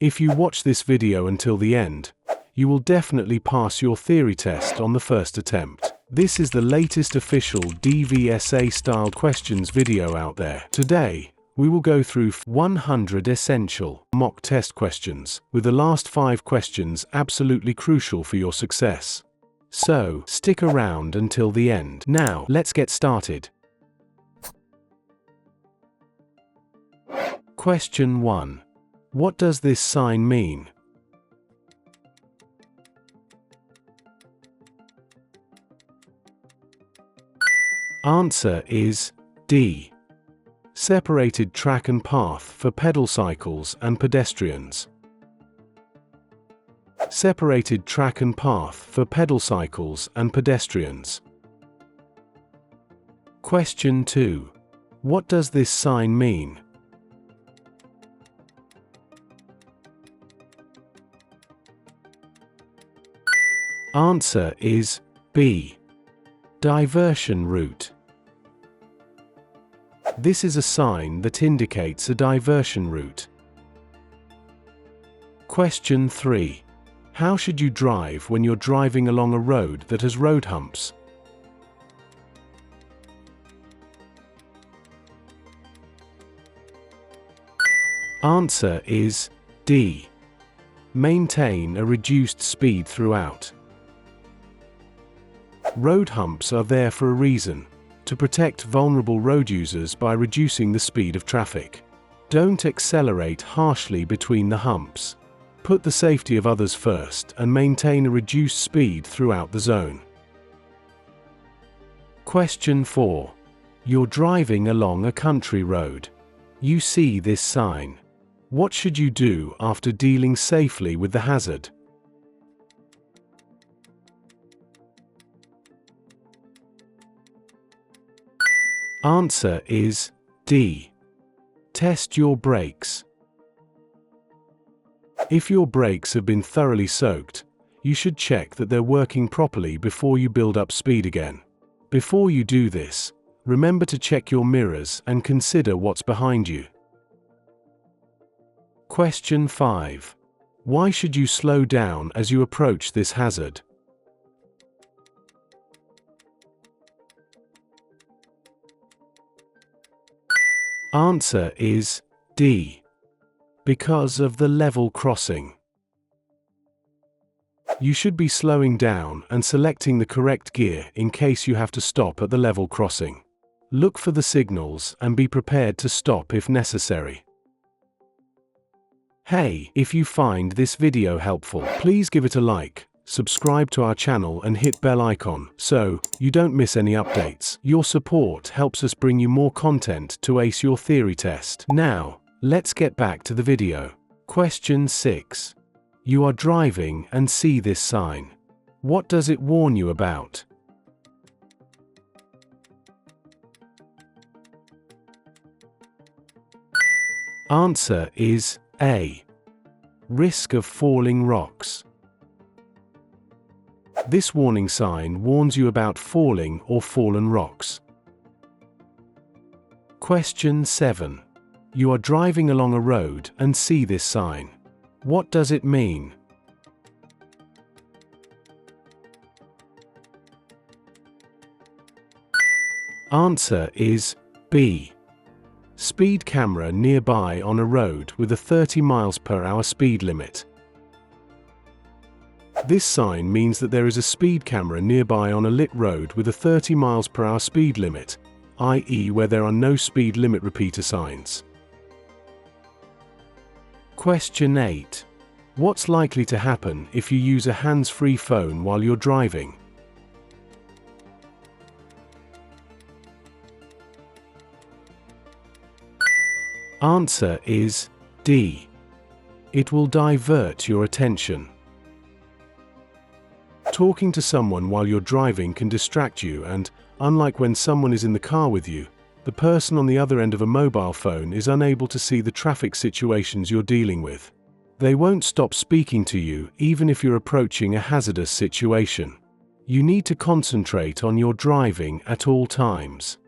If you watch this video until the end, you will definitely pass your theory test on the first attempt. This is the latest official DVSA styled questions video out there. Today, we will go through 100 essential mock test questions, with the last 5 questions absolutely crucial for your success. So, stick around until the end. Now, let's get started. Question 1. What does this sign mean? Answer is D. Separated track and path for pedal cycles and pedestrians. Separated track and path for pedal cycles and pedestrians. Question 2. What does this sign mean? Answer is B. Diversion route. This is a sign that indicates a diversion route. Question 3. How should you drive when you're driving along a road that has road humps? Answer is D. Maintain a reduced speed throughout. Road humps are there for a reason, to protect vulnerable road users by reducing the speed of traffic. Don't accelerate harshly between the humps. Put the safety of others first and maintain a reduced speed throughout the zone. Question 4. You're driving along a country road. You see this sign. What should you do after dealing safely with the hazard? Answer is D. Test your brakes. If your brakes have been thoroughly soaked, you should check that they're working properly before you build up speed again. Before you do this, remember to check your mirrors and consider what's behind you. Question 5. Why should you slow down as you approach this hazard? Answer is D. Because of the level crossing. You should be slowing down and selecting the correct gear in case you have to stop at the level crossing. Look for the signals and be prepared to stop if necessary. Hey, if you find this video helpful, please give it a like, subscribe to our channel and hit bell icon so you don't miss any updates. Your support helps us bring you more content to ace your theory test. Now, let's get back to the video. Question 6. You are driving and see this sign. What does it warn you about? Answer is A. Risk of falling rocks. This warning sign warns you about falling or fallen rocks. Question 7. You are driving along a road and see this sign. What does it mean? Answer is B. Speed camera nearby on a road with a 30 mph speed limit. This sign means that there is a speed camera nearby on a lit road with a 30 mph speed limit, i.e. where there are no speed limit repeater signs. Question 8. What's likely to happen if you use a hands-free phone while you're driving? Answer is D. It will divert your attention. Talking to someone while you're driving can distract you and, unlike when someone is in the car with you, the person on the other end of a mobile phone is unable to see the traffic situations you're dealing with. They won't stop speaking to you even if you're approaching a hazardous situation. You need to concentrate on your driving at all times.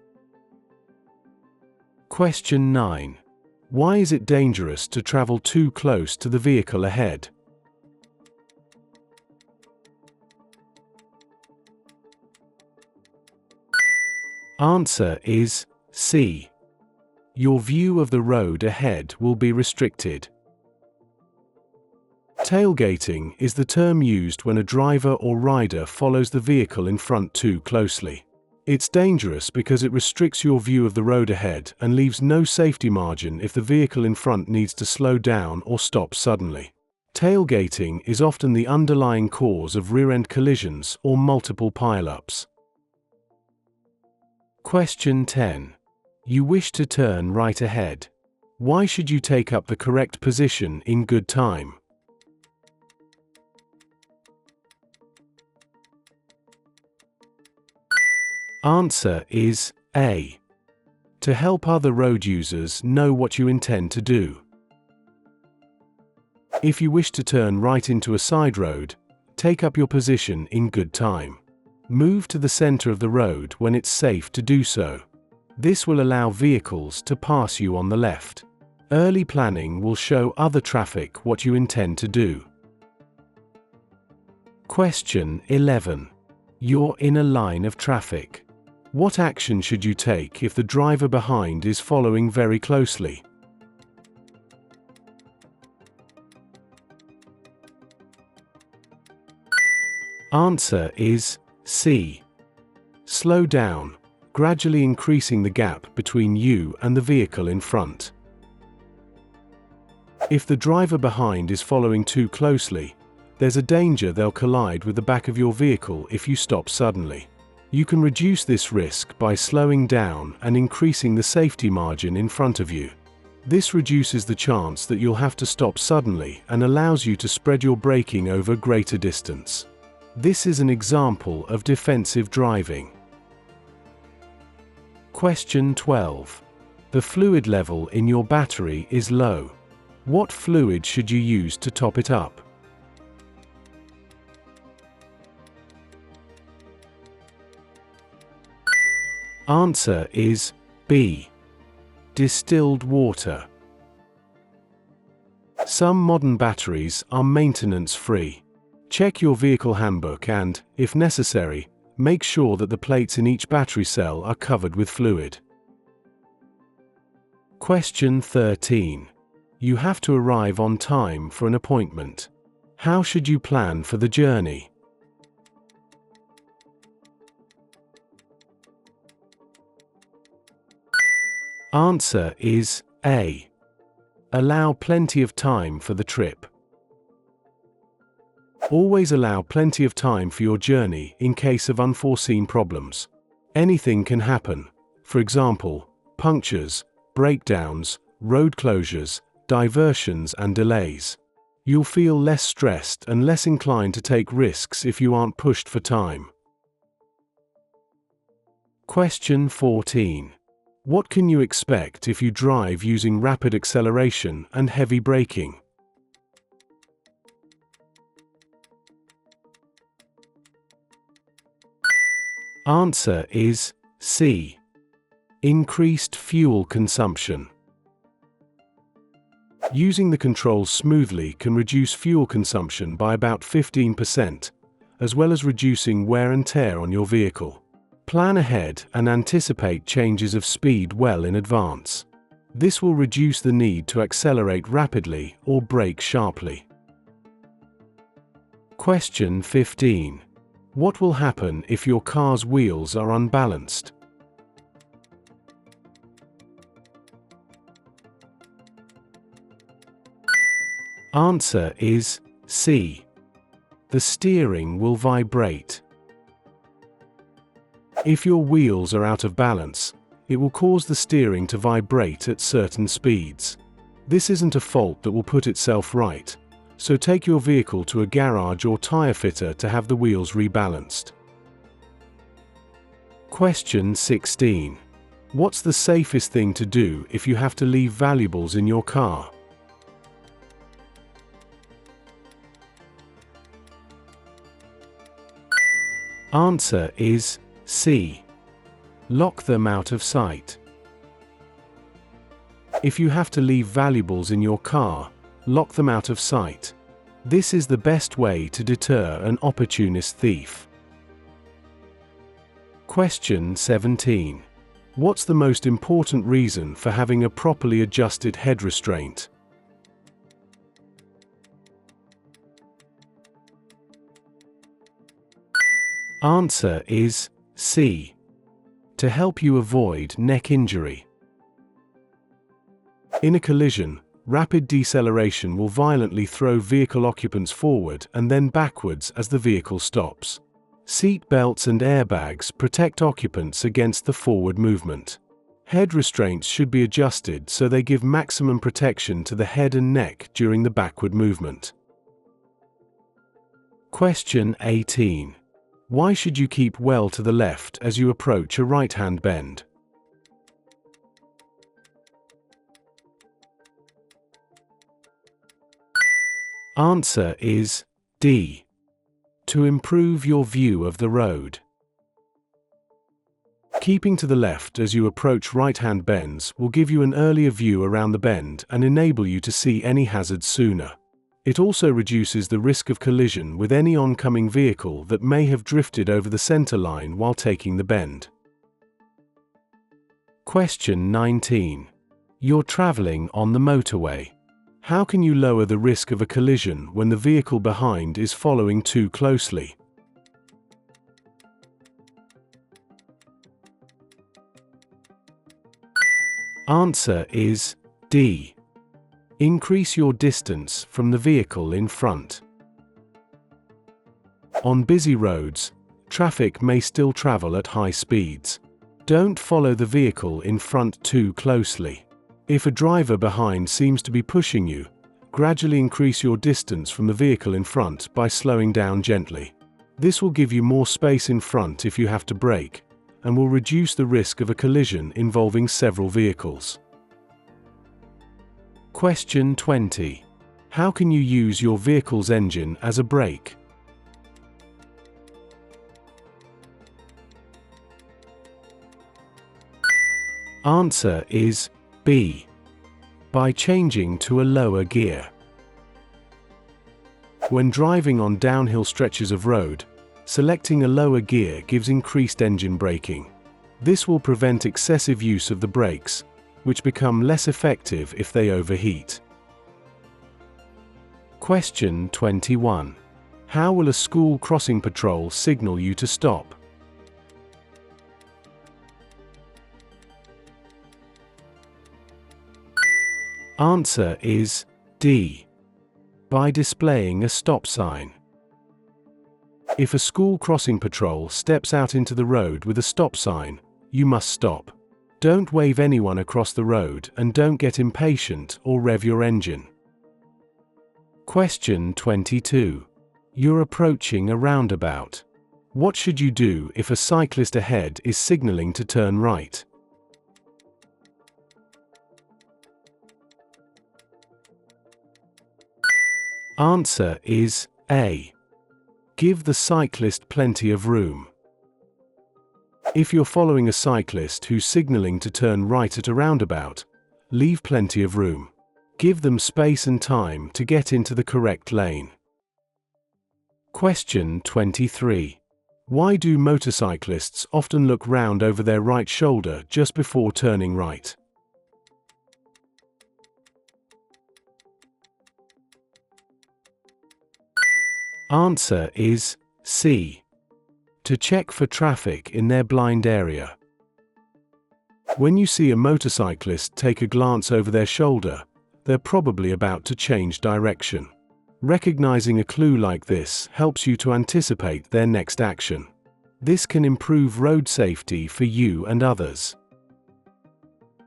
Question 9. Why is it dangerous to travel too close to the vehicle ahead? Answer is C. Your view of the road ahead will be restricted. Tailgating is the term used when a driver or rider follows the vehicle in front too closely. It's dangerous because it restricts your view of the road ahead and leaves no safety margin if the vehicle in front needs to slow down or stop suddenly. Tailgating is often the underlying cause of rear-end collisions or multiple pile-ups. Question 10. You wish to turn right ahead. Why should you take up the correct position in good time? Answer is A. To help other road users know what you intend to do. If you wish to turn right into a side road, take up your position in good time. Move to the center of the road when it's safe to do so. This will allow vehicles to pass you on the left. Early planning will show other traffic what you intend to do. Question 11. You're in a line of traffic. What action should you take if the driver behind is following very closely? Answer is C. Slow down, gradually increasing the gap between you and the vehicle in front. If the driver behind is following too closely, there's a danger they'll collide with the back of your vehicle if you stop suddenly. You can reduce this risk by slowing down and increasing the safety margin in front of you. This reduces the chance that you'll have to stop suddenly and allows you to spread your braking over greater distance. This is an example of defensive driving. Question 12. The fluid level in your battery is low. What fluid should you use to top it up? Answer is B. Distilled water. Some modern batteries are maintenance-free. Check your vehicle handbook and, if necessary, make sure that the plates in each battery cell are covered with fluid. Question 13. You have to arrive on time for an appointment. How should you plan for the journey? Answer is A. Allow plenty of time for the trip. Always allow plenty of time for your journey in case of unforeseen problems. Anything can happen. For example, punctures, breakdowns, road closures, diversions and delays. You'll feel less stressed and less inclined to take risks if you aren't pushed for time. Question 14. What can you expect if you drive using rapid acceleration and heavy braking? Answer is C. Increased fuel consumption. Using the controls smoothly can reduce fuel consumption by about 15%, as well as reducing wear and tear on your vehicle. Plan ahead and anticipate changes of speed well in advance. This will reduce the need to accelerate rapidly or brake sharply. Question 15. What will happen if your car's wheels are unbalanced? Answer is C. The steering will vibrate. If your wheels are out of balance, it will cause the steering to vibrate at certain speeds. This isn't a fault that will put itself right, so take your vehicle to a garage or tire fitter to have the wheels rebalanced. Question 16. What's the safest thing to do if you have to leave valuables in your car? Answer is C. Lock them out of sight. If you have to leave valuables in your car, lock them out of sight. This is the best way to deter an opportunist thief. Question 17. What's the most important reason for having a properly adjusted head restraint? Answer is C. To help you avoid neck injury. In a collision, rapid deceleration will violently throw vehicle occupants forward and then backwards as the vehicle stops. Seat belts and airbags protect occupants against the forward movement. Head restraints should be adjusted so they give maximum protection to the head and neck during the backward movement. Question 18. Why should you keep well to the left as you approach a right-hand bend? Answer is D. To improve your view of the road. Keeping to the left as you approach right-hand bends will give you an earlier view around the bend and enable you to see any hazards sooner. It also reduces the risk of collision with any oncoming vehicle that may have drifted over the center line while taking the bend. Question 19. You're traveling on the motorway. How can you lower the risk of a collision when the vehicle behind is following too closely? Answer is D. Increase your distance from the vehicle in front. On busy roads, traffic may still travel at high speeds. Don't follow the vehicle in front too closely. If a driver behind seems to be pushing you, gradually increase your distance from the vehicle in front by slowing down gently. This will give you more space in front if you have to brake, and will reduce the risk of a collision involving several vehicles. Question 20. How can you use your vehicle's engine as a brake? Answer is B. By changing to a lower gear. When driving on downhill stretches of road, selecting a lower gear gives increased engine braking. This will prevent excessive use of the brakes, which become less effective if they overheat. Question 21. How will a school crossing patrol signal you to stop? Answer is D. By displaying a stop sign. If a school crossing patrol steps out into the road with a stop sign, you must stop. Don't wave anyone across the road and don't get impatient or rev your engine. Question 22. You're approaching a roundabout. What should you do if a cyclist ahead is signaling to turn right? Answer is A. Give the cyclist plenty of room. If you're following a cyclist who's signaling to turn right at a roundabout, leave plenty of room. Give them space and time to get into the correct lane. Question 23. Why do motorcyclists often look round over their right shoulder just before turning right? Answer is C. To check for traffic in their blind area. When you see a motorcyclist take a glance over their shoulder, they're probably about to change direction. Recognizing a clue like this helps you to anticipate their next action. This can improve road safety for you and others.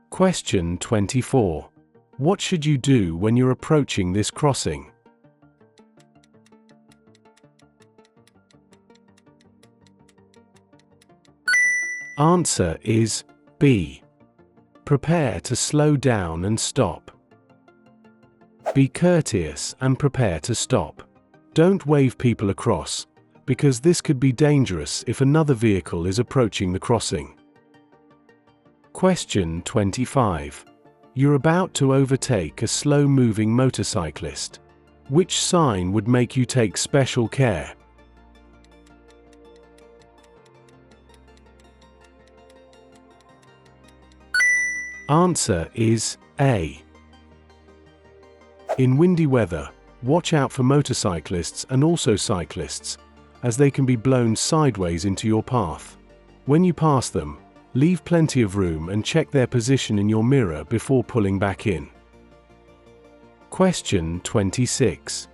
Question 24. What should you do when you're approaching this crossing? Answer is B. Prepare to slow down and stop. Be courteous and prepare to stop. Don't wave people across, because this could be dangerous if another vehicle is approaching the crossing. Question 25. You're about to overtake a slow-moving motorcyclist. Which sign would make you take special care? Answer is A. In windy weather, watch out for motorcyclists and also cyclists, as they can be blown sideways into your path. When you pass them, leave plenty of room and check their position in your mirror before pulling back in. Question 26.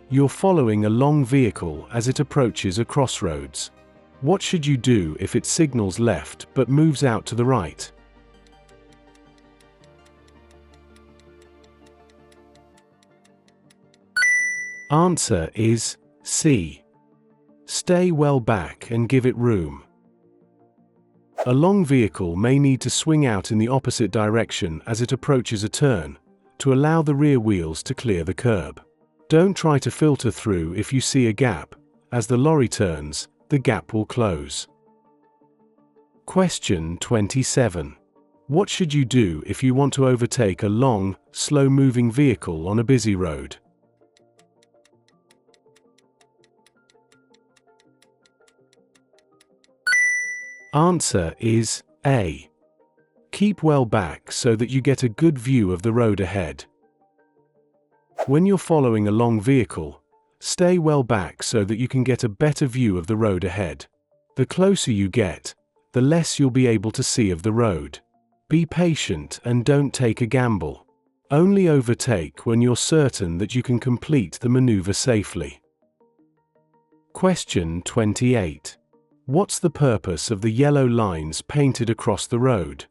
You're following a long vehicle as it approaches a crossroads. What should you do if it signals left but moves out to the right? Answer is C. Stay well back and give it room. A long vehicle may need to swing out in the opposite direction as it approaches a turn, to allow the rear wheels to clear the curb. Don't try to filter through if you see a gap. As the lorry turns, the gap will close. Question 27. What should you do if you want to overtake a long, slow-moving vehicle on a busy road? Answer is A. Keep well back so that you get a good view of the road ahead. When you're following a long vehicle, stay well back so that you can get a better view of the road ahead. The closer you get, the less you'll be able to see of the road. Be patient and don't take a gamble. Only overtake when you're certain that you can complete the maneuver safely. Question 28. What's the purpose of the yellow lines painted across the road?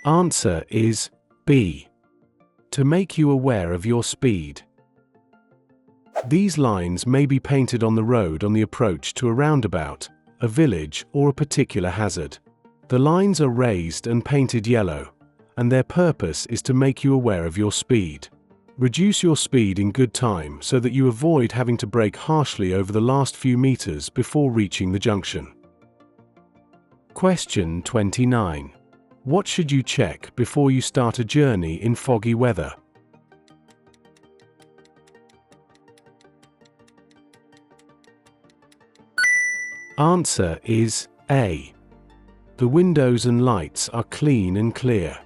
Answer is B. To make you aware of your speed. These lines may be painted on the road on the approach to a roundabout, a village, or a particular hazard. The lines are raised and painted yellow, and their purpose is to make you aware of your speed. Reduce your speed in good time so that you avoid having to brake harshly over the last few meters before reaching the junction. Question 29. What should you check before you start a journey in foggy weather? Answer is A. The windows and lights are clean and clear.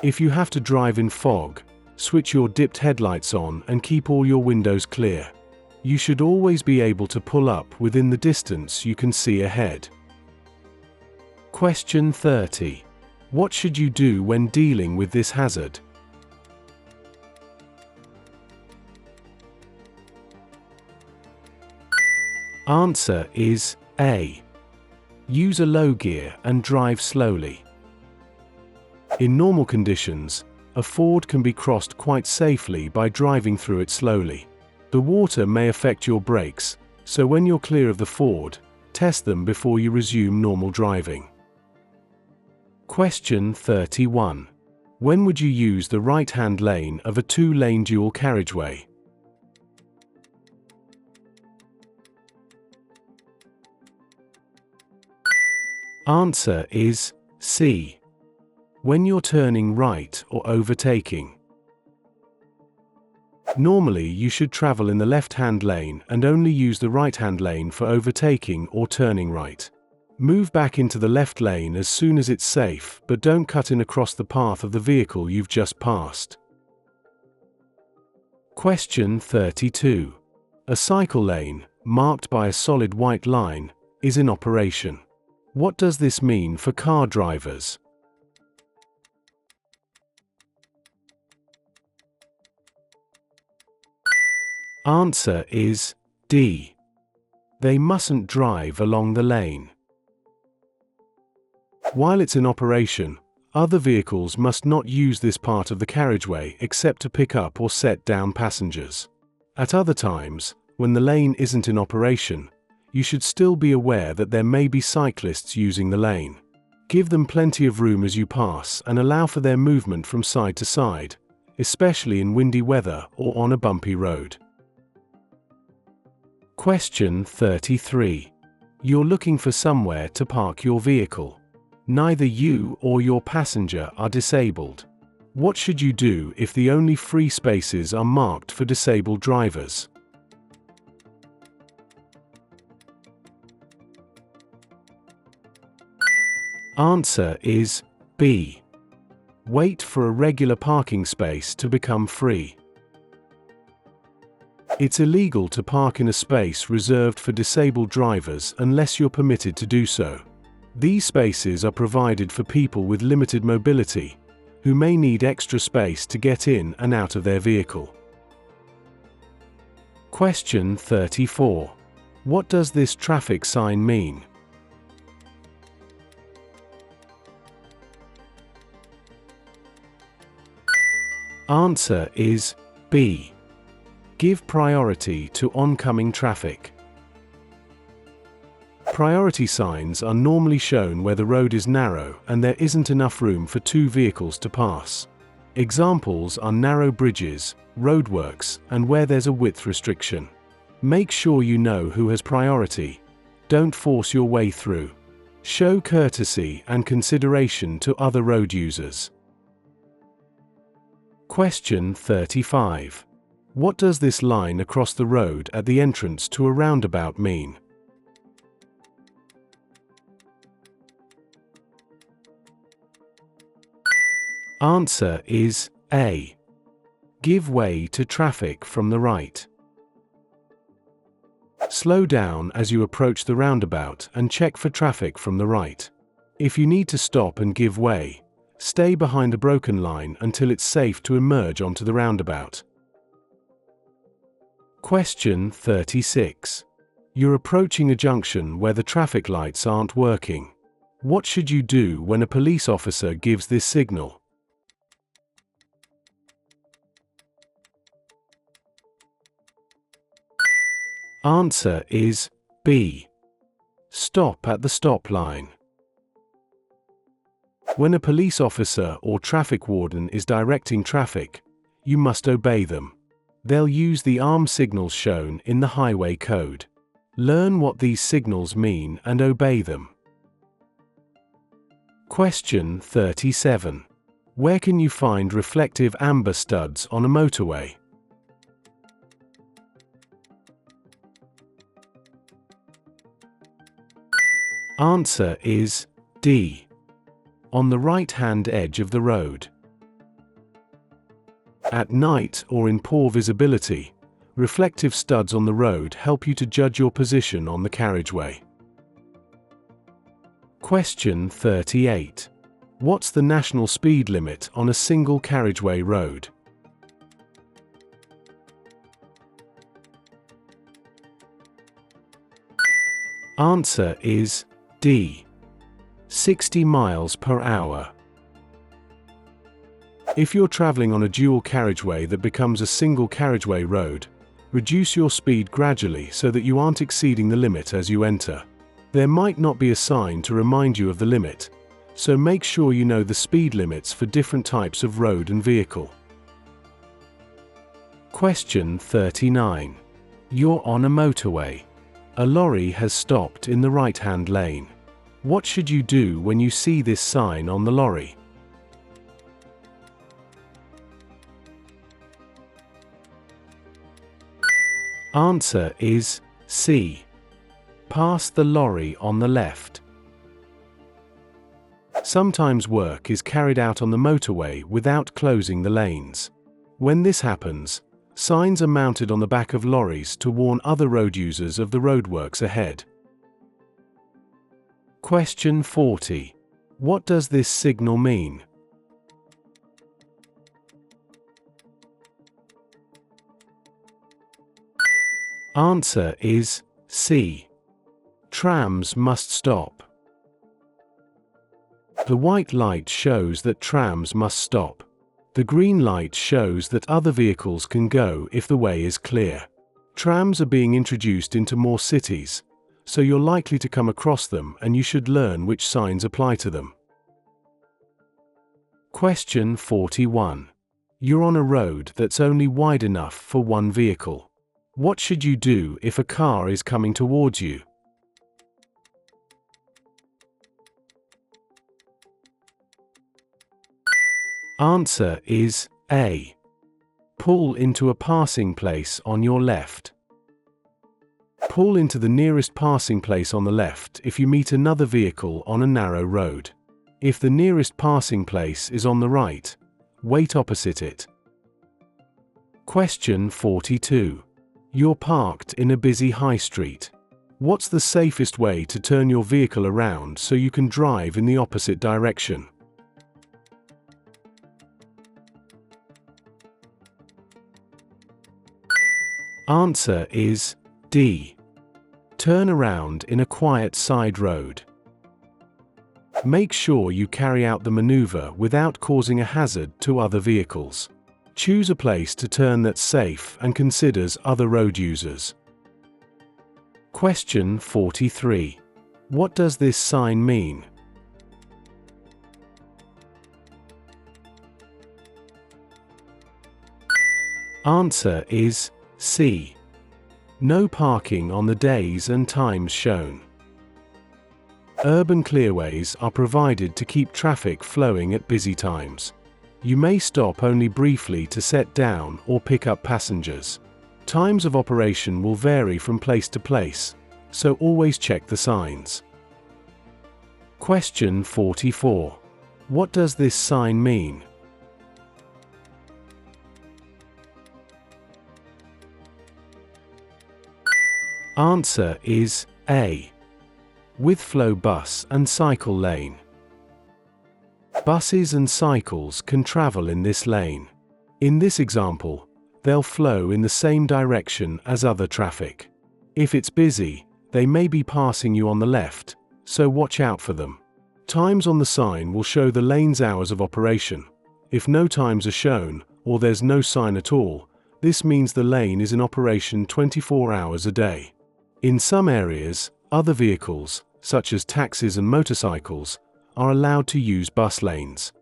If you have to drive in fog, switch your dipped headlights on and keep all your windows clear. You should always be able to pull up within the distance you can see ahead. Question 30. What should you do when dealing with this hazard? Answer is A. Use a low gear and drive slowly. In normal conditions, a ford can be crossed quite safely by driving through it slowly. The water may affect your brakes, so when you're clear of the ford, test them before you resume normal driving. Question 31. When would you use the right-hand lane of a two-lane dual carriageway? Answer is C. When you're turning right or overtaking. Normally you should travel in the left-hand lane and only use the right-hand lane for overtaking or turning right. Move back into the left lane as soon as it's safe, but don't cut in across the path of the vehicle you've just passed. Question 32. A cycle lane, marked by a solid white line, is in operation. What does this mean for car drivers? Answer is D. They mustn't drive along the lane. While it's in operation, other vehicles must not use this part of the carriageway except to pick up or set down passengers. At other times, when the lane isn't in operation, you should still be aware that there may be cyclists using the lane. Give them plenty of room as you pass and allow for their movement from side to side, especially in windy weather or on a bumpy road. Question 33. You're looking for somewhere to park your vehicle. Neither you or your passenger are disabled. What should you do if the only free spaces are marked for disabled drivers? Answer is B. Wait for a regular parking space to become free. It's illegal to park in a space reserved for disabled drivers unless you're permitted to do so. These spaces are provided for people with limited mobility, who may need extra space to get in and out of their vehicle. Question 34. What does this traffic sign mean? Answer is B. Give priority to oncoming traffic. Priority signs are normally shown where the road is narrow and there isn't enough room for two vehicles to pass. Examples are narrow bridges, roadworks, and where there's a width restriction. Make sure you know who has priority. Don't force your way through. Show courtesy and consideration to other road users. Question 35. What does this line across the road at the entrance to a roundabout mean? Answer is A. Give way to traffic from the right. Slow down as you approach the roundabout and check for traffic from the right. If you need to stop and give way, stay behind the broken line until it's safe to emerge onto the roundabout. Question 36. You're approaching a junction where the traffic lights aren't working. What should you do when a police officer gives this signal? Answer is B. Stop at the stop line. When a police officer or traffic warden is directing traffic, you must obey them. They'll use the arm signals shown in the highway code. Learn what these signals mean and obey them. Question 37. Where can you find reflective amber studs on a motorway? Answer is D. On the right-hand edge of the road. At night or in poor visibility, reflective studs on the road help you to judge your position on the carriageway. Question 38. What's the national speed limit on a single carriageway road? Answer is D. 60 miles per hour. If you're traveling on a dual carriageway that becomes a single carriageway road, reduce your speed gradually so that you aren't exceeding the limit as you enter. There might not be a sign to remind you of the limit, so make sure you know the speed limits for different types of road and vehicle. Question 39. You're on a motorway. A lorry has stopped in the right-hand lane. What should you do when you see this sign on the lorry? Answer is C. Pass the lorry on the left. Sometimes work is carried out on the motorway without closing the lanes. When this happens, signs are mounted on the back of lorries to warn other road users of the roadworks ahead. Question 40. What does this signal mean? Answer is C. Trams must stop. The white light shows that trams must stop. The green light shows that other vehicles can go if the way is clear. Trams are being introduced into more cities, so you're likely to come across them and you should learn which signs apply to them. Question 41. You're on a road that's only wide enough for one vehicle. What should you do if a car is coming towards you? Answer is A. Pull into a passing place on your left. Pull into the nearest passing place on the left if you meet another vehicle on a narrow road. If the nearest passing place is on the right, wait opposite it. Question 42. You're parked in a busy high street. What's the safest way to turn your vehicle around so you can drive in the opposite direction? Answer is D. Turn around in a quiet side road. Make sure you carry out the maneuver without causing a hazard to other vehicles. Choose a place to turn that's safe and considers other road users. Question 43. What does this sign mean? Answer is C. No parking on the days and times shown. Urban clearways are provided to keep traffic flowing at busy times. You may stop only briefly to set down or pick up passengers. Times of operation will vary from place to place, so always check the signs. Question 44. What does this sign mean? Answer is A. With flow bus and cycle lane. Buses and cycles can travel in this lane. In this example, they'll flow in the same direction as other traffic. If it's busy, they may be passing you on the left, so watch out for them. Times on the sign will show the lane's hours of operation. If no times are shown, or there's no sign at all, this means the lane is in operation 24 hours a day. In some areas, other vehicles, such as taxis and motorcycles, are allowed to use bus lanes.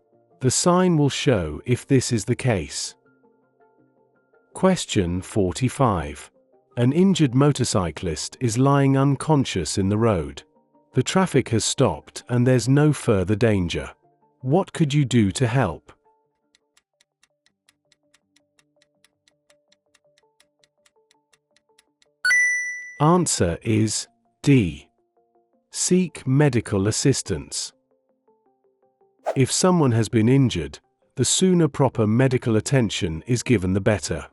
The sign will show if this is the case. Question 45. An injured motorcyclist is lying unconscious in the road. The traffic has stopped and there's no further danger. What could you do to help? Answer is D. Seek medical assistance. If someone has been injured, the sooner proper medical attention is given the better.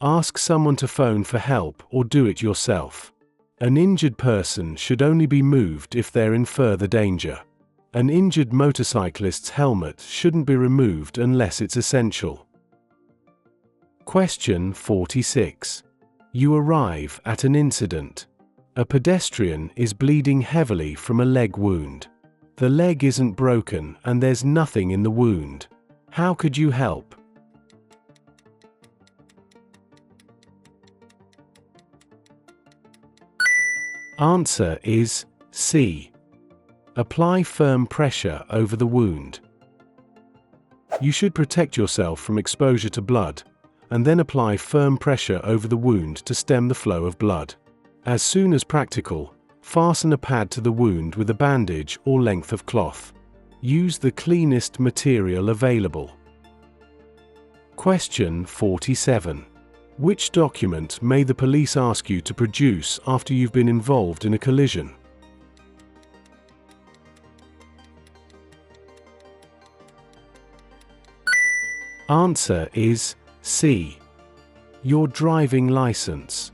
Ask someone to phone for help or do it yourself. An injured person should only be moved if they're in further danger. An injured motorcyclist's helmet shouldn't be removed unless it's essential. Question 46. You arrive at an incident. A pedestrian is bleeding heavily from a leg wound. The leg isn't broken and there's nothing in the wound. How could you help? Answer is C. Apply firm pressure over the wound. You should protect yourself from exposure to blood, and then apply firm pressure over the wound to stem the flow of blood. As soon as practical, fasten a pad to the wound with a bandage or length of cloth. Use the cleanest material available. Question 47. Which document may the police ask you to produce after you've been involved in a collision? Answer is C. Your driving license.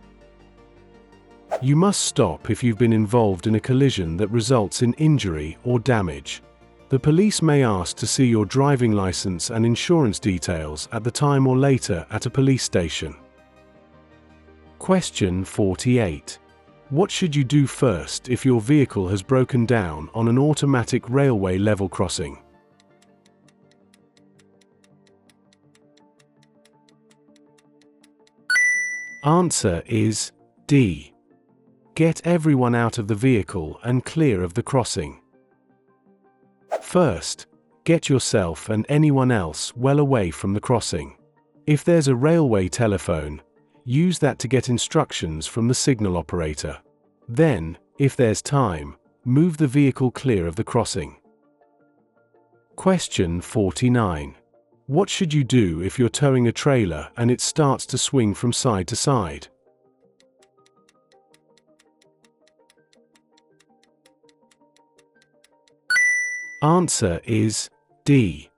You must stop if you've been involved in a collision that results in injury or damage. The police may ask to see your driving license and insurance details at the time or later at a police station. Question 48. What should you do first if your vehicle has broken down on an automatic railway level crossing? Answer is D. Get everyone out of the vehicle and clear of the crossing. First, get yourself and anyone else well away from the crossing. If there's a railway telephone, use that to get instructions from the signal operator. Then, if there's time, move the vehicle clear of the crossing. Question 49. What should you do if you're towing a trailer and it starts to swing from side to side? Answer is D.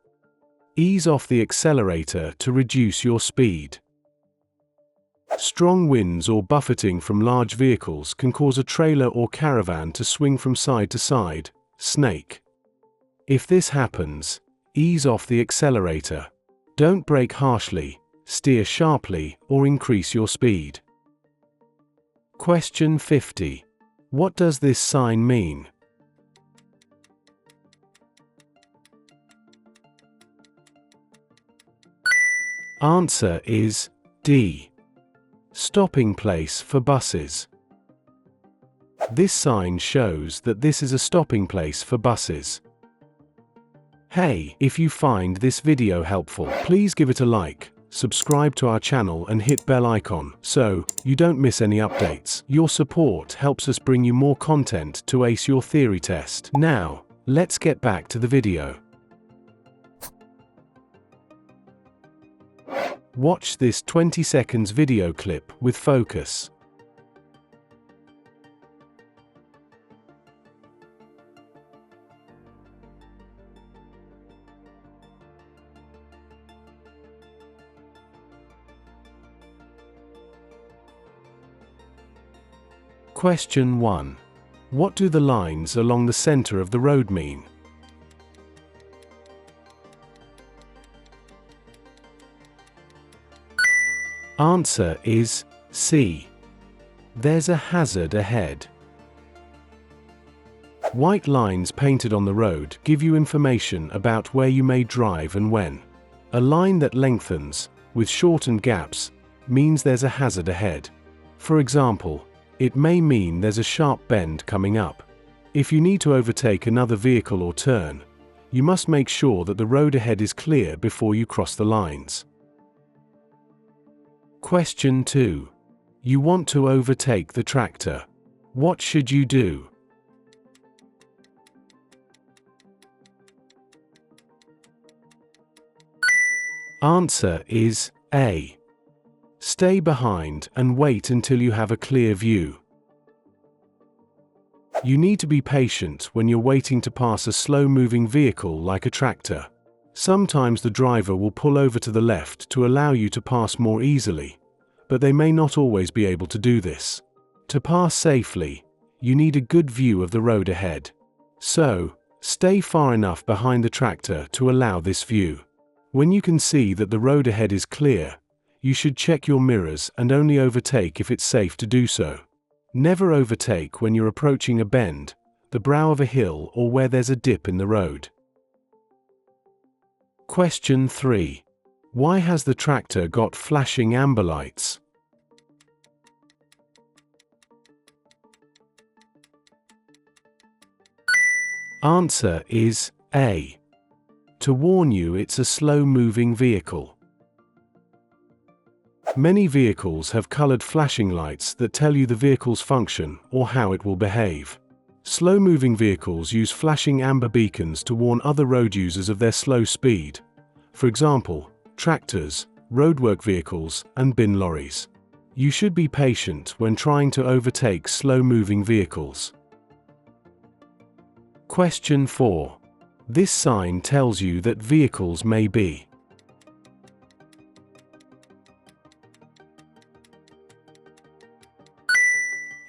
Ease off the accelerator to reduce your speed. Strong winds or buffeting from large vehicles can cause a trailer or caravan to swing from side to side, snake. If this happens, ease off the accelerator. Don't brake harshly, steer sharply, or increase your speed. Question 50. What does this sign mean? Answer is D. Stopping place for buses. This sign shows that this is a stopping place for buses. Hey, if you find this video helpful, please give it a like, subscribe to our channel and hit bell icon so you don't miss any updates. Your support helps us bring you more content to ace your theory test. Now, let's get back to the video. Watch this 20 seconds video clip with focus. Question 1. What do the lines along the center of the road mean? Answer is C. There's a hazard ahead. White lines painted on the road give you information about where you may drive and when. A line that lengthens, with shortened gaps, means there's a hazard ahead. For example, it may mean there's a sharp bend coming up. If you need to overtake another vehicle or turn, you must make sure that the road ahead is clear before you cross the lines. Question 2. You want to overtake the tractor. What should you do? Answer is A. Stay behind and wait until you have a clear view. You need to be patient when you're waiting to pass a slow-moving vehicle like a tractor. Sometimes the driver will pull over to the left to allow you to pass more easily, but they may not always be able to do this. To pass safely, you need a good view of the road ahead. So, stay far enough behind the tractor to allow this view. When you can see that the road ahead is clear, you should check your mirrors and only overtake if it's safe to do so. Never overtake when you're approaching a bend, the brow of a hill, or where there's a dip in the road. Question 3. Why has the tractor got flashing amber lights? Answer is A. To warn you it's a slow-moving vehicle. Many vehicles have colored flashing lights that tell you the vehicle's function or how it will behave. Slow-moving vehicles use flashing amber beacons to warn other road users of their slow speed. For example, tractors, roadwork vehicles, and bin lorries. You should be patient when trying to overtake slow-moving vehicles. Question 4. This sign tells you that vehicles may be.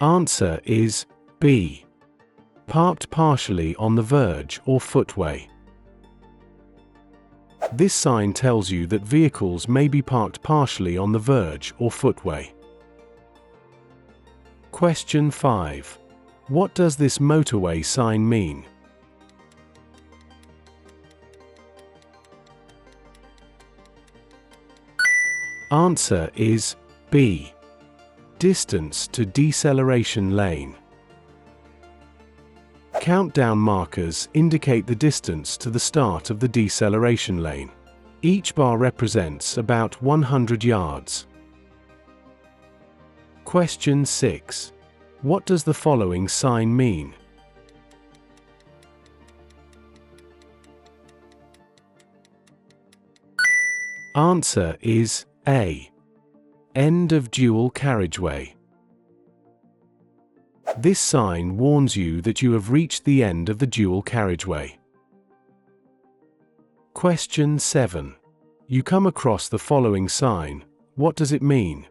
Answer is B. Parked partially on the verge or footway. This sign tells you that vehicles may be parked partially on the verge or footway. Question 5. What does this motorway sign mean? Answer is B. Distance to deceleration lane. Countdown markers indicate the distance to the start of the deceleration lane. Each bar represents about 100 yards. Question 6. What does the following sign mean? Answer is A. End of dual carriageway. This sign warns you that you have reached the end of the dual carriageway. Question 7. You come across the following sign. What does it mean?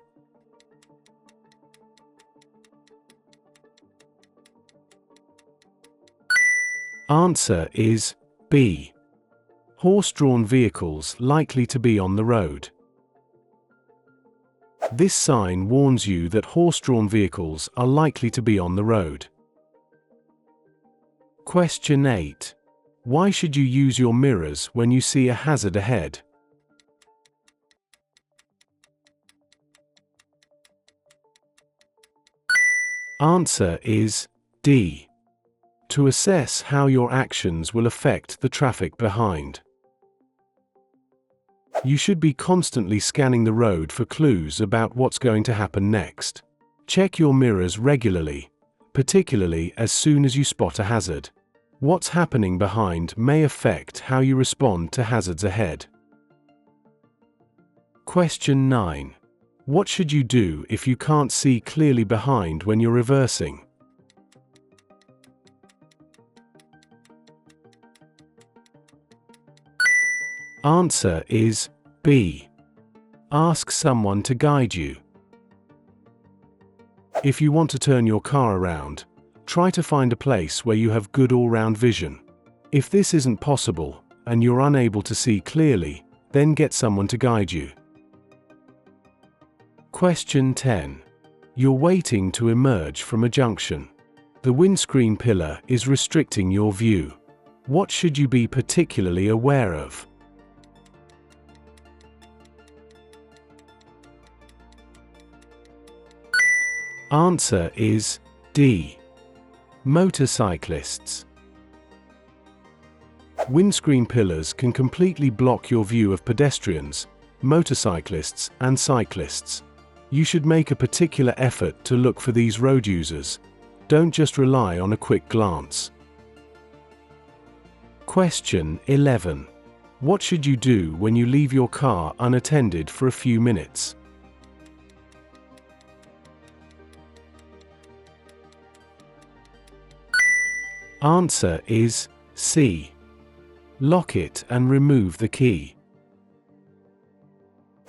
Answer is B. Horse-drawn vehicles likely to be on the road. This sign warns you that horse-drawn vehicles are likely to be on the road. Question 8. Why should you use your mirrors when you see a hazard ahead? Answer is D. To assess how your actions will affect the traffic behind. You should be constantly scanning the road for clues about what's going to happen next. Check your mirrors regularly, particularly as soon as you spot a hazard. What's happening behind may affect how you respond to hazards ahead. Question 9. What should you do if you can't see clearly behind when you're reversing? Answer is B. Ask someone to guide you. If you want to turn your car around, try to find a place where you have good all-round vision. If this isn't possible, and you're unable to see clearly, then get someone to guide you. Question 10. You're waiting to emerge from a junction. The windscreen pillar is restricting your view. What should you be particularly aware of? Answer is D. Motorcyclists. Windscreen pillars can completely block your view of pedestrians, motorcyclists, and cyclists. You should make a particular effort to look for these road users. Don't just rely on a quick glance. Question 11. What should you do when you leave your car unattended for a few minutes? Answer is C. Lock it and remove the key.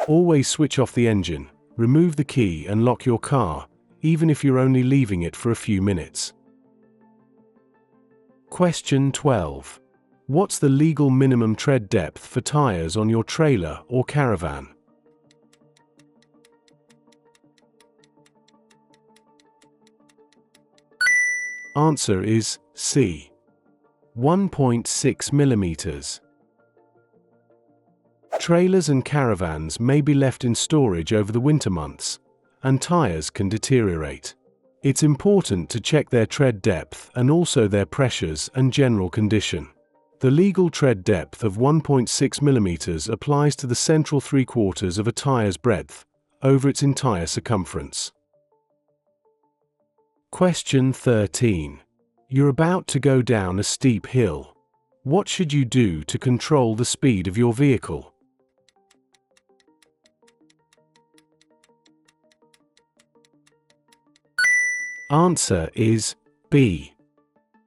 Always switch off the engine, remove the key and lock your car, even if you're only leaving it for a few minutes. Question 12. What's the legal minimum tread depth for tires on your trailer or caravan? Answer is C. 1.6 millimeters. Trailers and caravans may be left in storage over the winter months, and tires can deteriorate. It's important to check their tread depth and also their pressures and general condition. The legal tread depth of 1.6 millimeters applies to the central 3/4 of a tire's breadth, over its entire circumference. Question 13. You're about to go down a steep hill. What should you do to control the speed of your vehicle? Answer is B.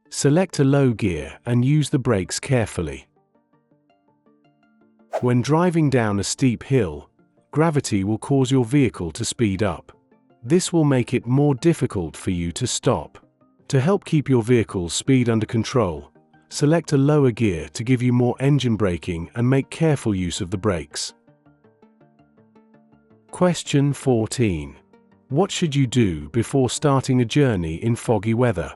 Select a low gear and use the brakes carefully. When driving down a steep hill, gravity will cause your vehicle to speed up. This will make it more difficult for you to stop. To help keep your vehicle's speed under control, select a lower gear to give you more engine braking and make careful use of the brakes. Question 14. What should you do before starting a journey in foggy weather?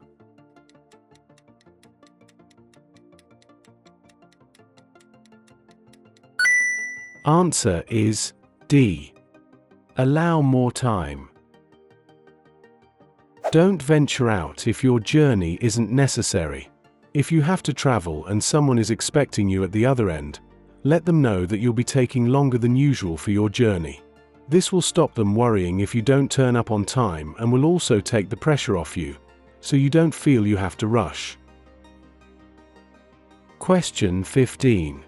Answer is D. Allow more time. Don't venture out if your journey isn't necessary. If you have to travel and someone is expecting you at the other end, let them know that you'll be taking longer than usual for your journey. This will stop them worrying if you don't turn up on time and will also take the pressure off you, so you don't feel you have to rush. Question 15.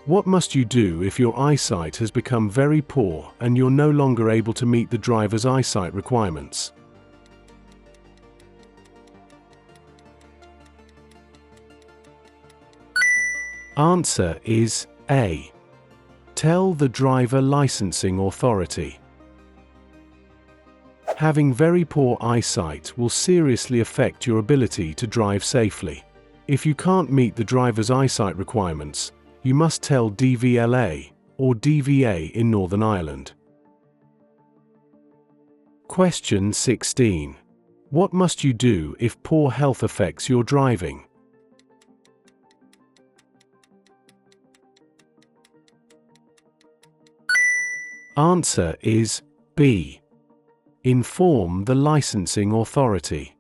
What must you do if your eyesight has become very poor and you're no longer able to meet the driver's eyesight requirements? Answer is A. Tell the driver licensing authority. Having very poor eyesight will seriously affect your ability to drive safely. If you can't meet the driver's eyesight requirements, you must tell DVLA or DVA in Northern Ireland. Question 16. What must you do if poor health affects your driving? Answer is B. Inform the licensing authority.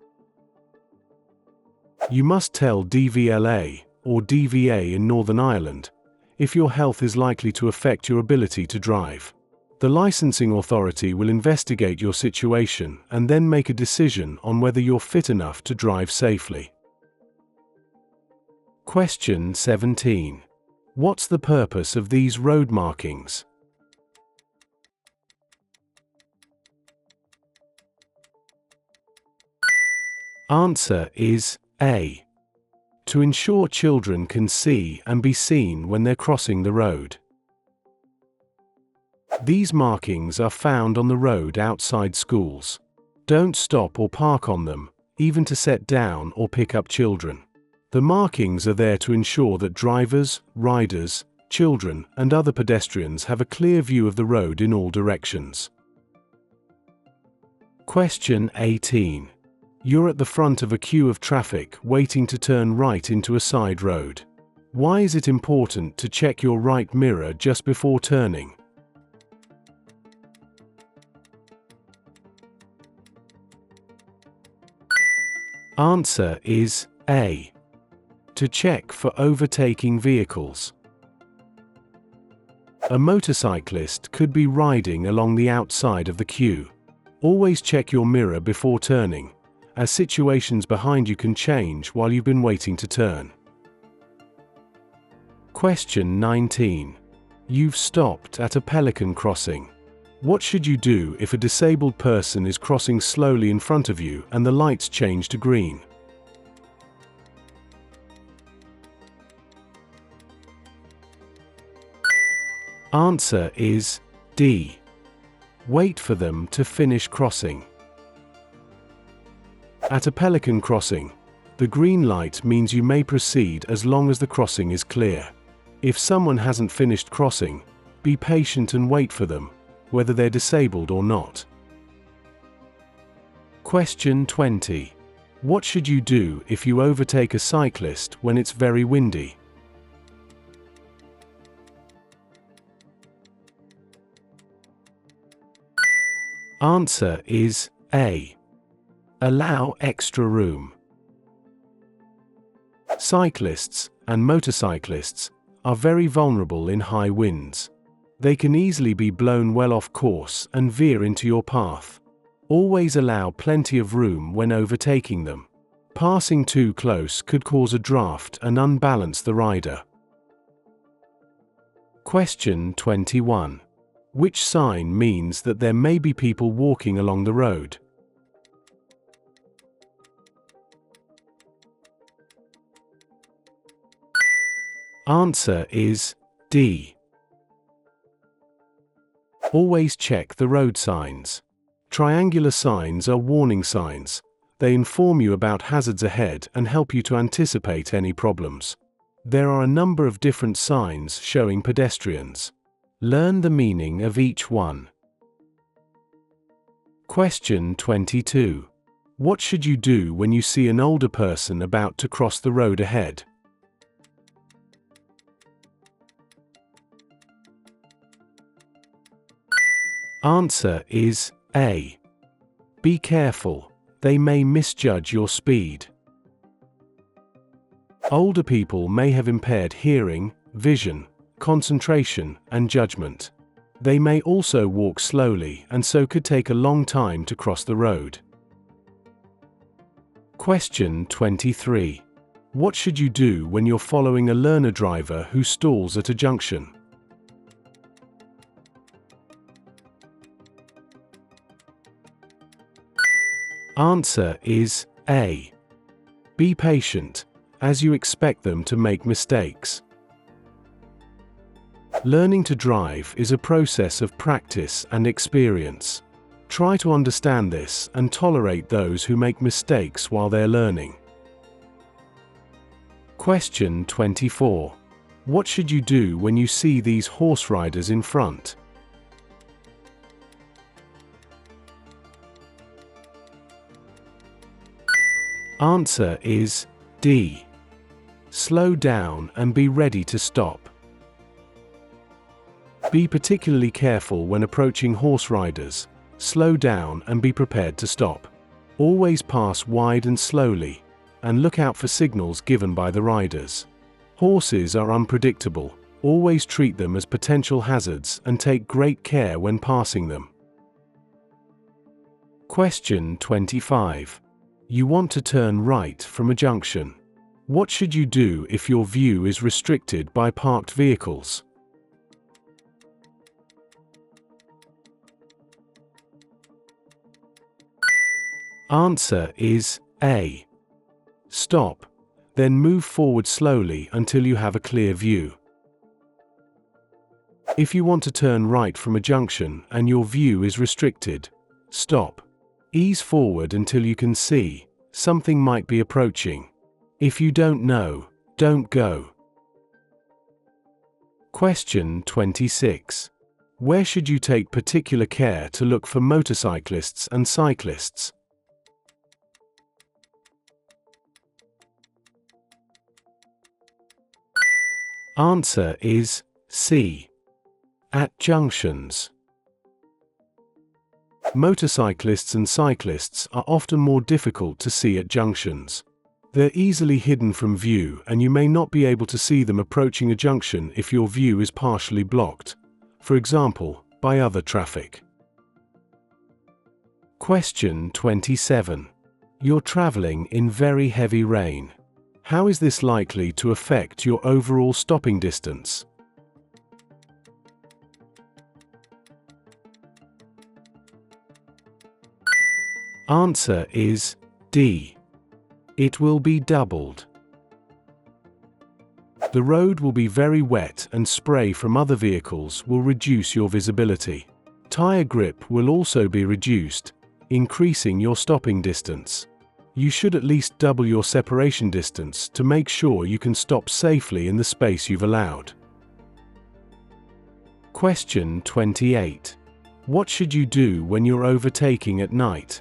You must tell DVLA or DVA in Northern Ireland if your health is likely to affect your ability to drive. The licensing authority will investigate your situation and then make a decision on whether you're fit enough to drive safely. Question 17. What's the purpose of these road markings? Answer is A. To ensure children can see and be seen when they're crossing the road. These markings are found on the road outside schools. Don't stop or park on them, even to set down or pick up children. The markings are there to ensure that drivers, riders, children, and other pedestrians have a clear view of the road in all directions. Question 18. You're at the front of a queue of traffic waiting to turn right into a side road. Why is it important to check your right mirror just before turning? Answer is A. To check for overtaking vehicles. A motorcyclist could be riding along the outside of the queue. Always check your mirror before turning, as situations behind you can change while you've been waiting to turn. Question 19. You've stopped at a pelican crossing. What should you do if a disabled person is crossing slowly in front of you and the lights change to green? Answer is D. Wait for them to finish crossing. At a pelican crossing, the green light means you may proceed as long as the crossing is clear. If someone hasn't finished crossing, be patient and wait for them, whether they're disabled or not. Question 20. What should you do if you overtake a cyclist when it's very windy? Answer is A. Allow extra room. Cyclists and motorcyclists are very vulnerable in high winds. They can easily be blown well off course and veer into your path. Always allow plenty of room when overtaking them. Passing too close could cause a draft and unbalance the rider. Question 21. Which sign means that there may be people walking along the road? Answer is D. Always check the road signs. Triangular signs are warning signs. They inform you about hazards ahead and help you to anticipate any problems. There are a number of different signs showing pedestrians. Learn the meaning of each one. Question 22. What should you do when you see an older person about to cross the road ahead? Answer is A. Be careful, they may misjudge your speed. Older people may have impaired hearing, vision, concentration, and judgment. They may also walk slowly and so could take a long time to cross the road. Question 23. What should you do when you're following a learner driver who stalls at a junction? Answer is A. Be patient, as you expect them to make mistakes. Learning to drive is a process of practice and experience. Try to understand this and tolerate those who make mistakes while they're learning. Question 24. What should you do when you see these horse riders in front? Answer is D. Slow down and be ready to stop. Be particularly careful when approaching horse riders. Slow down and be prepared to stop. Always pass wide and slowly, and look out for signals given by the riders. Horses are unpredictable. Always treat them as potential hazards and take great care when passing them. Question 25. You want to turn right from a junction. What should you do if your view is restricted by parked vehicles? Answer is A. Stop, then move forward slowly until you have a clear view. If you want to turn right from a junction and your view is restricted, stop. Ease forward until you can see something might be approaching. If you don't know, don't go. Question 26. Where should you take particular care to look for motorcyclists and cyclists? Answer is C. At junctions. Motorcyclists and cyclists are often more difficult to see at junctions. They're easily hidden from view and you may not be able to see them approaching a junction if your view is partially blocked, for example, by other traffic. Question 27. You're traveling in very heavy rain. How is this likely to affect your overall stopping distance? Answer is D. It will be doubled. The road will be very wet and spray from other vehicles will reduce your visibility. Tire grip will also be reduced, increasing your stopping distance. You should at least double your separation distance to make sure you can stop safely in the space you've allowed. Question 28. What should you do when you're overtaking at night?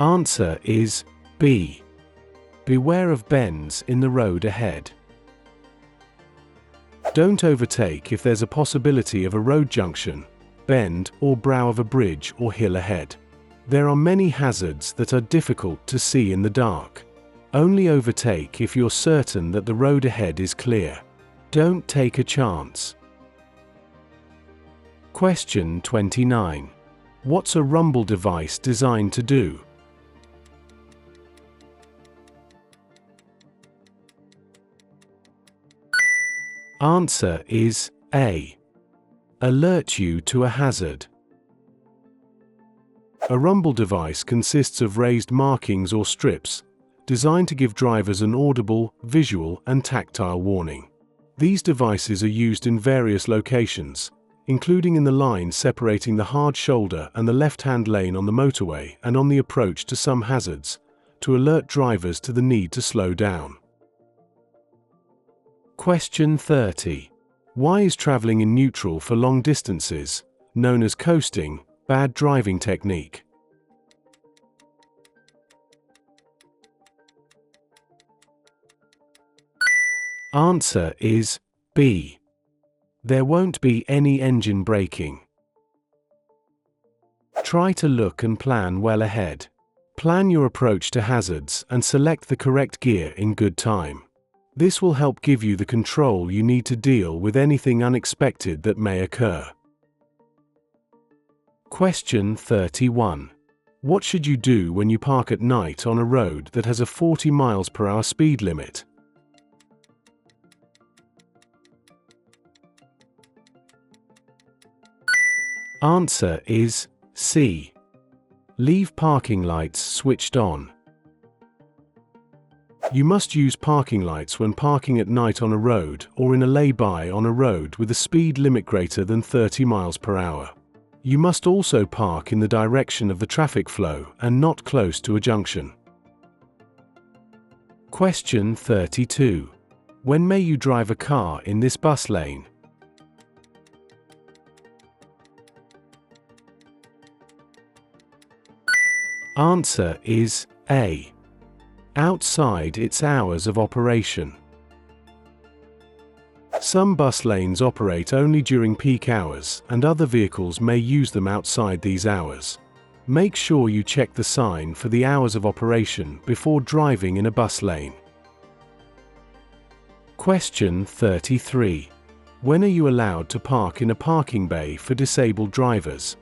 Answer is B. Beware of bends in the road ahead. Don't overtake if there's a possibility of a road junction, bend, or brow of a bridge or hill ahead. There are many hazards that are difficult to see in the dark. Only overtake if you're certain that the road ahead is clear. Don't take a chance. Question 29. What's a rumble device designed to do? Answer is A. Alert you to a hazard. A rumble device consists of raised markings or strips, designed to give drivers an audible, visual, and tactile warning. These devices are used in various locations, including in the line separating the hard shoulder and the left-hand lane on the motorway and on the approach to some hazards, to alert drivers to the need to slow down. Question 30. Why is traveling in neutral for long distances, known as coasting, bad driving technique? Answer is B. There won't be any engine braking. Try to look and plan well ahead. Plan your approach to hazards and select the correct gear in good time. This will help give you the control you need to deal with anything unexpected that may occur. Question 31. What should you do when you park at night on a road that has a 40 miles per hour speed limit? Answer is C. Leave parking lights switched on. You must use parking lights when parking at night on a road or in a lay-by on a road with a speed limit greater than 30 miles per hour. You must also park in the direction of the traffic flow and not close to a junction. Question 32. When may you drive a car in this bus lane? Answer is A. Outside its hours of operation. Some bus lanes operate only during peak hours, and other vehicles may use them outside these hours. Make sure you check the sign for the hours of operation before driving in a bus lane. Question 33. When are you allowed to park in a parking bay for disabled drivers?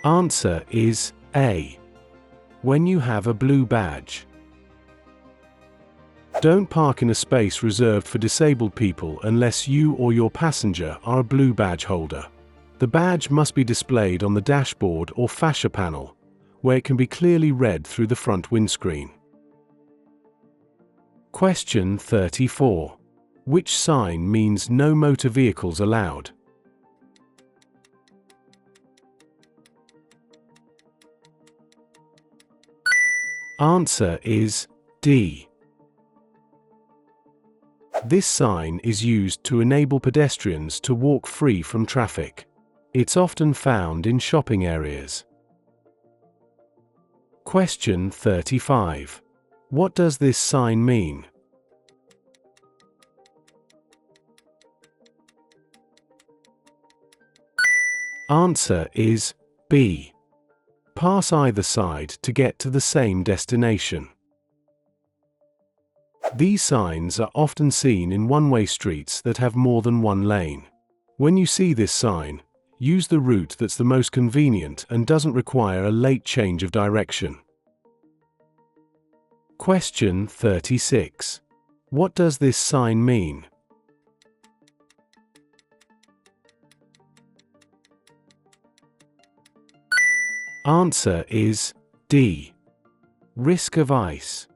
Answer is A. When you have a blue badge. Don't park in a space reserved for disabled people unless you or your passenger are a blue badge holder. The badge must be displayed on the dashboard or fascia panel, where it can be clearly read through the front windscreen. Question 34. Which sign means no motor vehicles allowed? Answer is D. This sign is used to enable pedestrians to walk free from traffic. It's often found in shopping areas. Question 35. What does this sign mean? Answer is B. Pass either side to get to the same destination. These signs are often seen in one-way streets that have more than one lane. When you see this sign, use the route that's the most convenient and doesn't require a late change of direction. Question 36. What does this sign mean? Answer is D. Risk of ice.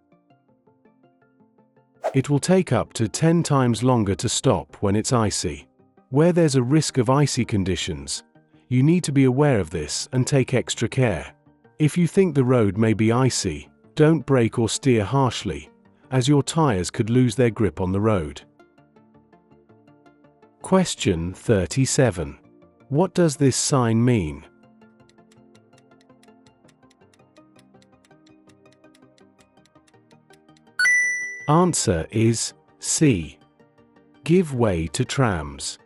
It will take up to 10 times longer to stop when it's icy. Where there's a risk of icy conditions, you need to be aware of this and take extra care. If you think the road may be icy, don't brake or steer harshly, as your tires could lose their grip on the road. Question 37. What does this sign mean? Answer is C. Give way to trams.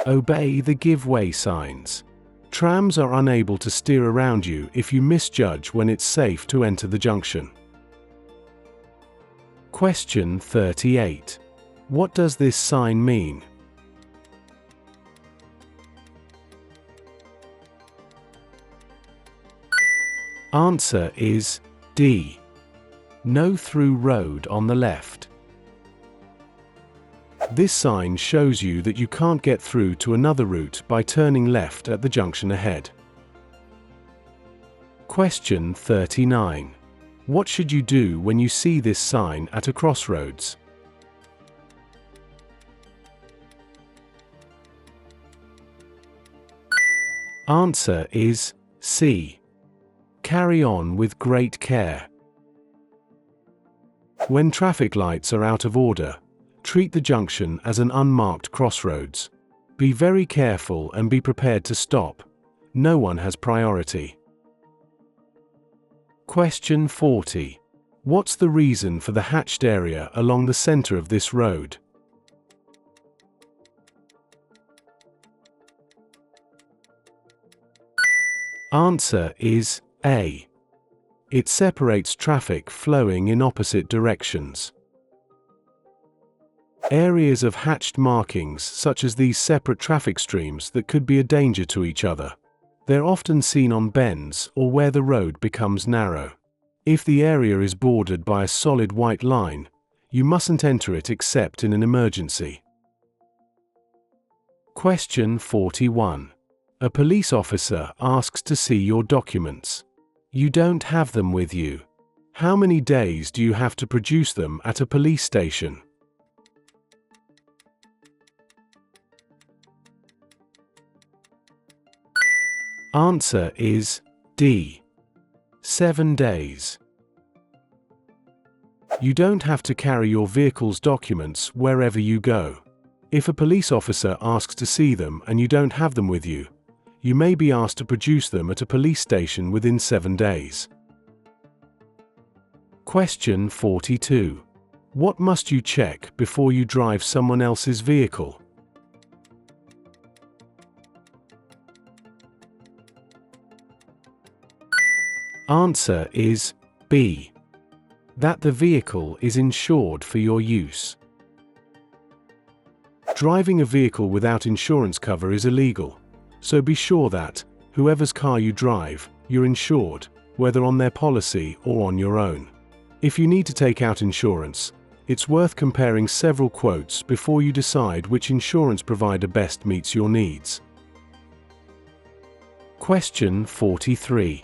Obey the give way signs. Trams are unable to steer around you if you misjudge when it's safe to enter the junction. Question 38. What does this sign mean? Answer is D. No through road on the left. This sign shows you that you can't get through to another route by turning left at the junction ahead. Question 39. What should you do when you see this sign at a crossroads? Answer is C. Carry on with great care. When traffic lights are out of order, treat the junction as an unmarked crossroads. Be very careful and be prepared to stop. No one has priority. Question 40. What's the reason for the hatched area along the center of this road? Answer is A. It separates traffic flowing in opposite directions. Areas of hatched markings, such as these separate traffic streams that could be a danger to each other. They're often seen on bends or where the road becomes narrow. If the area is bordered by a solid white line, you mustn't enter it except in an emergency. Question 41. A police officer asks to see your documents. You don't have them with you. How many days do you have to produce them at a police station? Answer is D. 7 days. You don't have to carry your vehicle's documents wherever you go. If a police officer asks to see them and you don't have them with you, you may be asked to produce them at a police station within 7 days. Question 42. What must you check before you drive someone else's vehicle? Answer is B. That the vehicle is insured for your use. Driving a vehicle without insurance cover is illegal, so be sure that, whoever's car you drive, you're insured, whether on their policy or on your own. If you need to take out insurance, it's worth comparing several quotes before you decide which insurance provider best meets your needs. Question 43.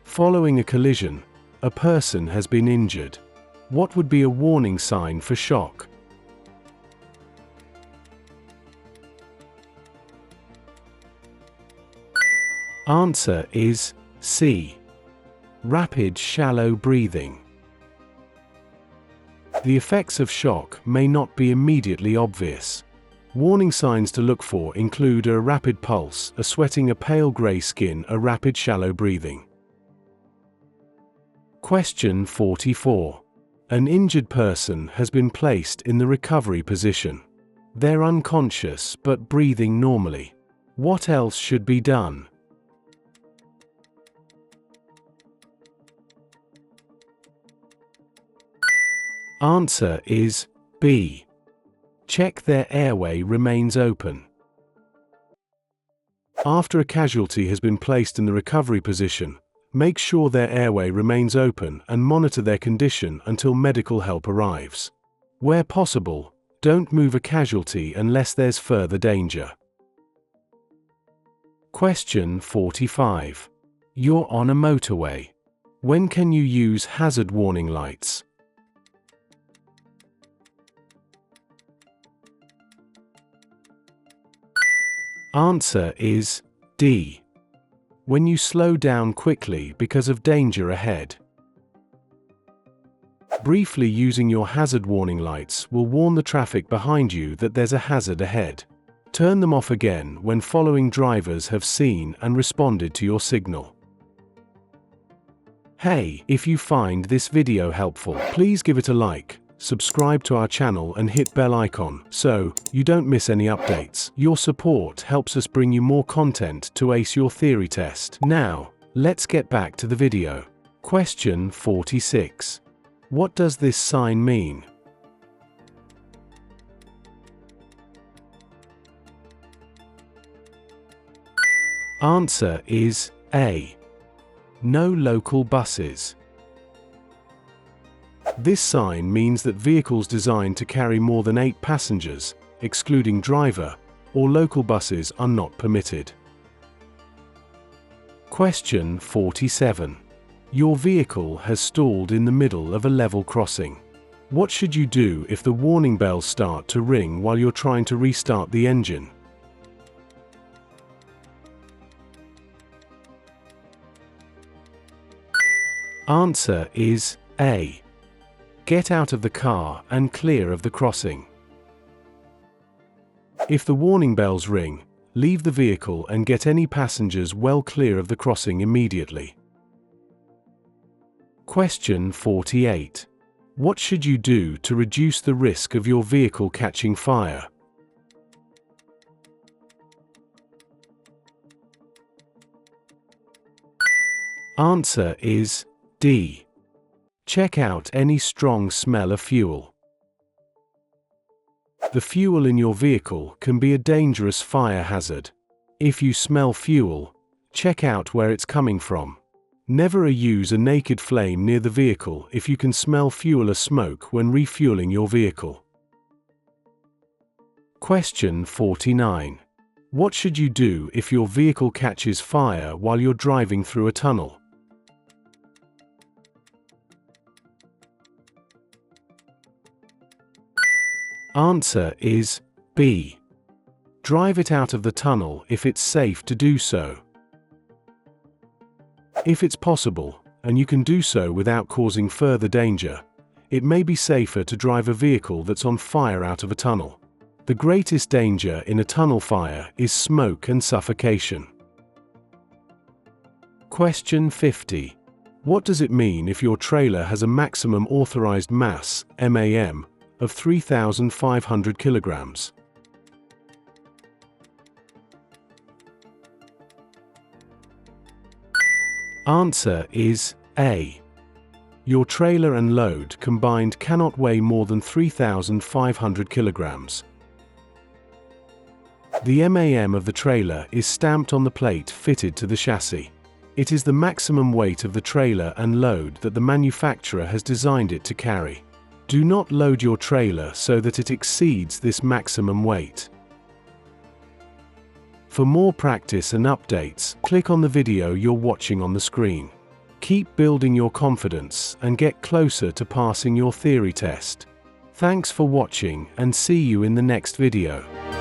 Following a collision, a person has been injured. What would be a warning sign for shock? Answer is C. Rapid shallow breathing. The effects of shock may not be immediately obvious. Warning signs to look for include a rapid pulse, a sweating, a pale gray skin, a rapid shallow breathing. Question 44. An injured person has been placed in the recovery position. They're unconscious but breathing normally. What else should be done? Answer is B. Check their airway remains open. After a casualty has been placed in the recovery position, make sure their airway remains open and monitor their condition until medical help arrives. Where possible, don't move a casualty unless there's further danger. Question 45. You're on a motorway. When can you use hazard warning lights? Answer is D. When you slow down quickly because of danger ahead. Briefly using your hazard warning lights will warn the traffic behind you that there's a hazard ahead. Turn them off again when following drivers have seen and responded to your signal. Hey, if you find this video helpful, please give it a like, subscribe to our channel and hit bell icon so you don't miss any updates. Your support helps us bring you more content to ace your theory test. Now, let's get back to the video. Question 46. What does this sign mean? Answer is A. No local buses. This sign means that vehicles designed to carry more than 8 passengers, excluding driver, or local buses are not permitted. Question 47. Your vehicle has stalled in the middle of a level crossing. What should you do if the warning bells start to ring while you're trying to restart the engine? Answer is A. Get out of the car and clear of the crossing. If the warning bells ring, leave the vehicle and get any passengers well clear of the crossing immediately. Question 48. What should you do to reduce the risk of your vehicle catching fire? Answer is D. Check out any strong smell of fuel. The fuel in your vehicle can be a dangerous fire hazard. If you smell fuel, check out where it's coming from. Never use a naked flame near the vehicle if you can smell fuel or smoke when refueling your vehicle. Question 49. What should you do if your vehicle catches fire while you're driving through a tunnel? Answer is B. Drive it out of the tunnel if it's safe to do so. If it's possible, and you can do so without causing further danger, it may be safer to drive a vehicle that's on fire out of a tunnel. The greatest danger in a tunnel fire is smoke and suffocation. Question 50. What does it mean if your trailer has a maximum authorized mass, MAM, of 3,500 kilograms? Answer is A. Your trailer and load combined cannot weigh more than 3,500 kilograms. The MAM of the trailer is stamped on the plate fitted to the chassis. It is the maximum weight of the trailer and load that the manufacturer has designed it to carry. Do not load your trailer so that it exceeds this maximum weight. For more practice and updates, click on the video you're watching on the screen. Keep building your confidence and get closer to passing your theory test. Thanks for watching and see you in the next video.